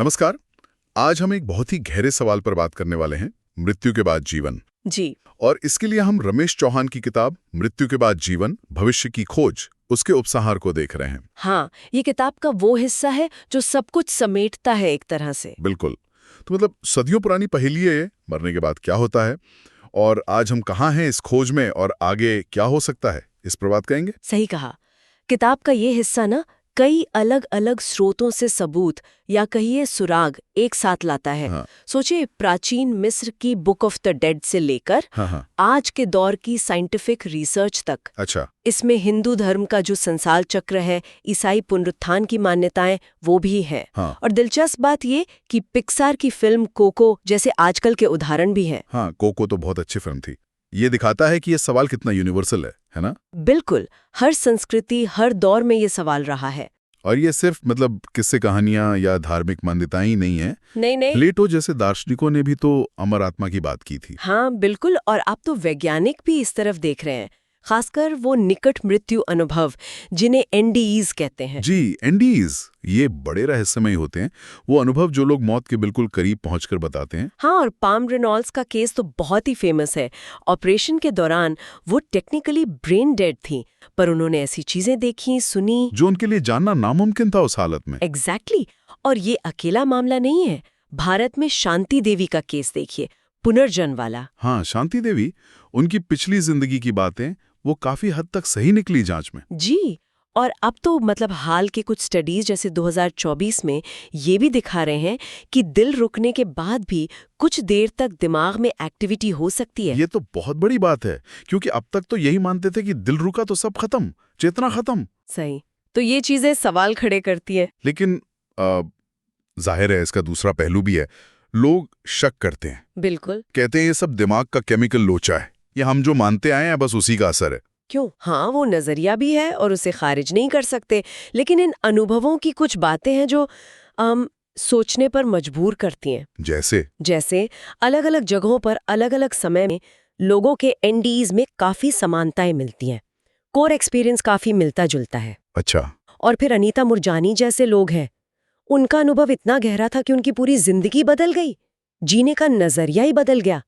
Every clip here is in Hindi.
नमस्कार। आज हम एक बहुत ही गहरे सवाल पर बात करने वाले हैं, मृत्यु के बाद जीवन। जी। और इसके लिए हम रमेश चौहान की किताब मृत्यु के बाद जीवन, भविष्य की खोज, उसके उपसंहार को देख रहे हैं। हाँ, ये किताब का वो हिस्सा है जो सब कुछ समेटता है एक तरह से। बिल्कुल। तो मतलब सदियों पुरानी पहेली है ये, मरने के बाद क्या होता है, और आज हम कहाँ हैं इस खोज में, और आगे क्या हो सकता है, इस पर बात करेंगे। सही कहा। किताब का ये हिस्सा ना कई अलग अलग स्रोतों से सबूत या कहिए सुराग एक साथ लाता है। हाँ। सोचिए, प्राचीन मिस्र की बुक ऑफ द डेड से लेकर हाँ। आज के दौर की साइंटिफिक रिसर्च तक। अच्छा। इसमें हिंदू धर्म का जो संसार चक्र है, ईसाई पुनरुत्थान की मान्यताएं, वो भी है। हाँ। और दिलचस्प बात ये कि पिक्सार की फिल्म कोको जैसे आजकल के उदाहरण भी हैं। हाँ, कोको तो बहुत अच्छी फिल्म थी। ये दिखाता है कि ये सवाल कितना यूनिवर्सल है ना? बिल्कुल, हर संस्कृति हर दौर में ये सवाल रहा है। और ये सिर्फ मतलब किस्से कहानियां या धार्मिक मान्यताएं ही नहीं है। नहीं। प्लेटो जैसे दार्शनिकों ने भी तो अमर आत्मा की बात की थी। हाँ बिल्कुल, और अब तो वैज्ञानिक भी इस तरफ देख रहे हैं, खासकर वो निकट मृत्यु अनुभव जिन्हें एनडीईज कहते हैं। जी, एनडीज, ये बड़े रहस्यमय होते हैं। वो अनुभव जो लोग मौत के बिल्कुल करीब पहुंचकर बताते हैं। हाँ, और पाम रेनॉल्ड्स का केस तो बहुत ही फेमस है। ऑपरेशन के दौरान वो टेक्निकली ब्रेन डेड थी, पर उन्होंने ऐसी चीजें देखी, सुनी जो उनके लिए जानना नामुमकिन था उस हालत में। एग्जैक्टली। और ये अकेला मामला नहीं है। भारत में शांति देवी का केस देखिए, पुनर्जन्म वाला। हाँ, शांति देवी, उनकी पिछली जिंदगी की बातें वो काफी हद तक सही निकली जांच में। जी। और अब तो मतलब हाल के कुछ स्टडीज जैसे 2024 में ये भी दिखा रहे हैं कि दिल रुकने के बाद भी कुछ देर तक दिमाग में एक्टिविटी हो सकती है। ये तो बहुत बड़ी बात है, क्योंकि अब तक तो यही मानते थे कि दिल रुका तो सब खत्म, चेतना खत्म। सही। तो ये चीजें सवाल खड़े करती है। लेकिन जाहिर है इसका दूसरा पहलू भी है। लोग शक करते हैं। बिल्कुल। कहते हैं ये सब दिमाग का केमिकल लोचा है, ये हम जो मानते आए हैं बस उसी का असर है। क्यों? हाँ, वो नजरिया भी है और उसे खारिज नहीं कर सकते, लेकिन इन अनुभवों की कुछ बातें हैं जो सोचने पर मजबूर करती हैं। जैसे अलग अलग जगहों पर अलग अलग समय में लोगों के एनडीज में काफी समानताएं मिलती हैं। कोर एक्सपीरियंस काफी मिलता जुलता है। अच्छा। और फिर अनीता मुरजानी जैसे लोग हैं, उनका अनुभव इतना गहरा था कि उनकी पूरी जिंदगी बदल गई, जीने का नजरिया ही बदल गया।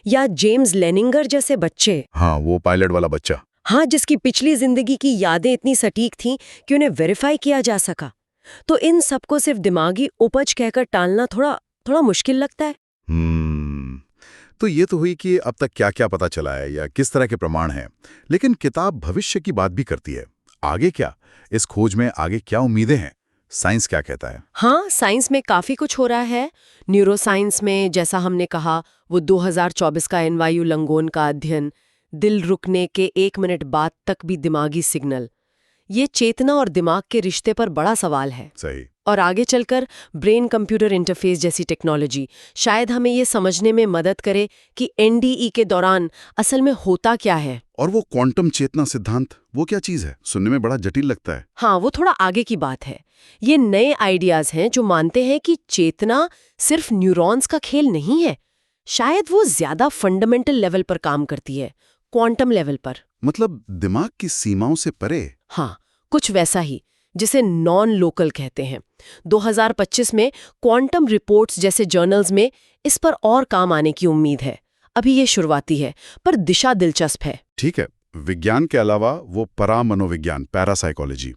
या जेम्स लेनिंगर जैसे बच्चे। हाँ, वो पायलट वाला बच्चा। हाँ, जिसकी पिछली जिंदगी की यादें इतनी सटीक थीं कि उन्हें वेरीफाई किया जा सका। तो इन सबको सिर्फ दिमागी उपज कहकर टालना थोड़ा मुश्किल लगता है। तो ये तो हुई कि अब तक क्या क्या पता चला है या किस तरह के प्रमाण हैं, लेकिन किताब भविष्य की बात भी करती है। आगे क्या? इस खोज में आगे क्या उम्मीदें हैं? साइंस क्या कहता है? हाँ, साइंस में काफी कुछ हो रहा है। न्यूरोसाइंस में जैसा हमने कहा, वो 2024 का एनवायू लंगोन का अध्ययन, दिल रुकने के 1 मिनट बाद तक भी दिमागी सिग्नल, ये चेतना और दिमाग के रिश्ते पर बड़ा सवाल है। सही। और आगे चलकर ब्रेन कंप्यूटर इंटरफेस जैसी टेक्नोलॉजी शायद हमें ये समझने में मदद करे कि एनडीई के दौरान असल में होता क्या है। और वो क्वांटम चेतना सिद्धांत, वो क्या चीज है? सुनने में बड़ा जटिल लगता है। हाँ, वो थोड़ा आगे की बात है। ये नए आइडियाज हैं जो मानते हैं कि चेतना सिर्फ न्यूरॉन्स का खेल नहीं है, शायद वो ज्यादा फंडामेंटल लेवल पर काम करती है, क्वांटम लेवल पर। मतलब दिमाग की सीमाओं से परे। हाँ, कुछ वैसा ही, जिसे नॉन लोकल कहते हैं। 2025 में क्वांटम रिपोर्ट्स जैसे जर्नल्स में इस पर और काम आने की उम्मीद है। अभी ये शुरुआती है, पर दिशा दिलचस्प है। ठीक है, विज्ञान के अलावा वो परामनोविज्ञान, पैरासाइकोलॉजी,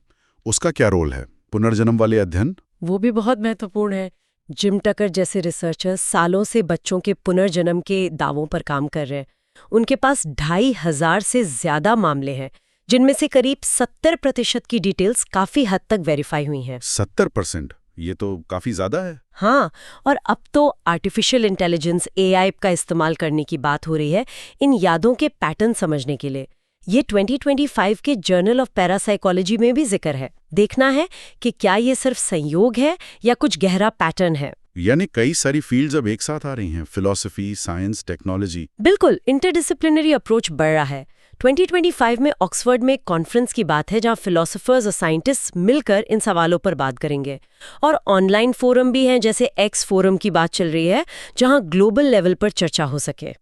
उसका क्या रोल है? पुनर्जन्म वाले अध्ययन? वो भी बहुत महत्वपूर्ण है। जिम टकर जैसे रिसर्चर्स सालों से बच्चों के पुनर्जन्म के दावों पर काम कर रहे हैं। उनके पास 2500 से ज्यादा मामले हैं, जिनमें से करीब 70% की डिटेल्स काफी हद तक वेरीफाई हुई हैं। 70%? ये तो काफी ज्यादा है। हाँ, और अब तो आर्टिफिशियल इंटेलिजेंस एआई का इस्तेमाल करने की बात हो रही है इन यादों के पैटर्न समझने के लिए। ये 2025 के जर्नल ऑफ पैरासाइकोलॉजी में भी जिक्र है। देखना है कि क्या ये सिर्फ संयोग है या कुछ गहरा पैटर्न है। यानी कई सारी फील्ड्स अब एक साथ आ रही हैं, फिलॉसफी, साइंस, टेक्नोलॉजी। बिल्कुल, इंटरडिसिप्लिनरी अप्रोच बढ़ रहा है। 2025 में ऑक्सफोर्ड में एक कॉन्फ्रेंस की बात है जहां फिलोसोफर्स और साइंटिस्ट्स मिलकर इन सवालों पर बात करेंगे। और ऑनलाइन फोरम भी हैं, जैसे एक्स फोरम की बात चल रही है, जहां ग्लोबल लेवल पर चर्चा हो सके।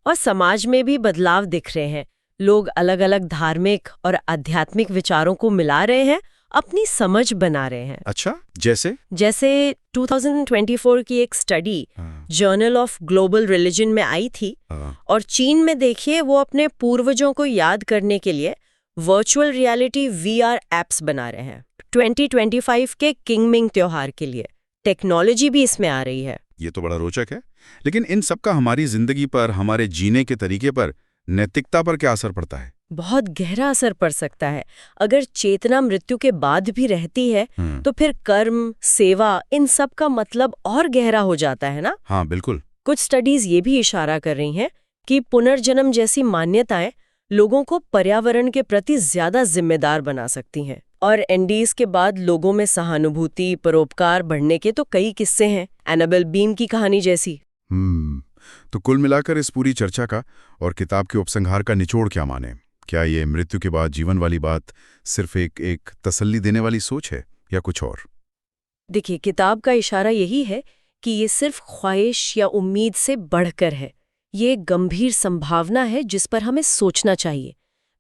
और समाज में भी बदलाव दिख रहे हैं। लोग अलग अलग धार्मिक और आध्यात्मिक विचारों को मिला रहे हैं, अपनी समझ बना रहे हैं। अच्छा, जैसे 2024 की एक स्टडी हाँ, जर्नल ऑफ ग्लोबल रिलीजन में आई थी हाँ, और चीन में देखिए वो अपने पूर्वजों को याद करने के लिए वर्चुअल रियलिटी वीआर एप्स बना रहे हैं 2025 के किंगमिंग त्योहार के लिए। टेक्नोलॉजी भी इसमें आ रही है। ये तो बड़ा रोचक है। लेकिन इन सब का हमारी जिंदगी पर, हमारे जीने के तरीके पर, नैतिकता पर क्या असर पड़ता है? बहुत गहरा असर पड़ सकता है। अगर चेतना मृत्यु के बाद भी रहती है तो फिर कर्म, सेवा, इन सब का मतलब और गहरा हो जाता है ना। हाँ, बिल्कुल। कुछ स्टडीज ये भी इशारा कर रही हैं कि पुनर्जन्म जैसी मान्यताएं लोगों को पर्यावरण के प्रति ज्यादा जिम्मेदार बना सकती हैं। और एनडीज के बाद लोगों में सहानुभूति, परोपकार बढ़ने के तो कई किस्से हैं, एनाबेल बीम की कहानी जैसी। तो कुल मिलाकर इस पूरी चर्चा का और किताब के उपसंहार का निचोड़ क्या माने? क्या ये मृत्यु के बाद जीवन वाली बात सिर्फ एक तसल्ली देने वाली सोच है या कुछ और? देखिए, किताब का इशारा यही है कि ये सिर्फ ख्वाहिश या उम्मीद से बढ़कर है। ये एक गंभीर संभावना है जिस पर हमें सोचना चाहिए।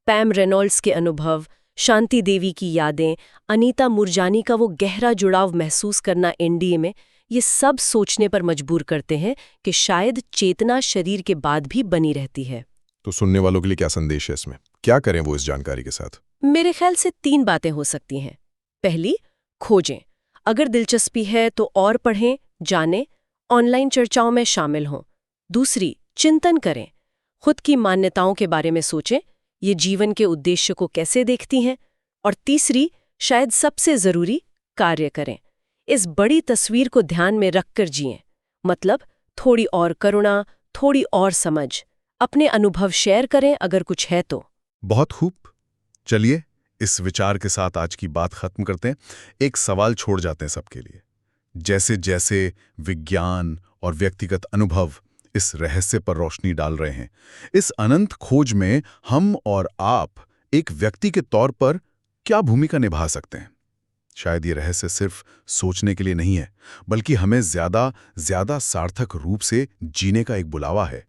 पैम रेनॉल्ड्स के अनुभव, शांति देवी की यादें, अनीता मुरजानी का वो गहरा जुड़ाव महसूस करना एनडीए में, ये सब सोचने पर मजबूर करते हैं कि शायद चेतना शरीर के बाद भी बनी रहती है। तो सुनने वालों के लिए क्या संदेश है इसमें? क्या करें वो इस जानकारी के साथ? मेरे ख्याल से 3 बातें हो सकती हैं। पहली, खोजें। अगर दिलचस्पी है तो और पढ़ें, जानें, ऑनलाइन चर्चाओं में शामिल हों। दूसरी, चिंतन करें। खुद की मान्यताओं के बारे में सोचें, ये जीवन के उद्देश्य को कैसे देखती हैं। और तीसरी, शायद सबसे ज़रूरी, कार्य करें। इस बड़ी तस्वीर को ध्यान में रखकर जिएं। मतलब थोड़ी और करुणा, थोड़ी और समझ। अपने अनुभव शेयर करें अगर कुछ है तो। बहुत खूब। चलिए, इस विचार के साथ आज की बात खत्म करते हैं। एक सवाल छोड़ जाते हैं सबके लिए। जैसे जैसे विज्ञान और व्यक्तिगत अनुभव इस रहस्य पर रोशनी डाल रहे हैं, इस अनंत खोज में हम और आप एक व्यक्ति के तौर पर क्या भूमिका निभा सकते हैं? शायद ये रहस्य सिर्फ सोचने के लिए नहीं है, बल्कि हमें ज्यादा सार्थक रूप से जीने का एक बुलावा है।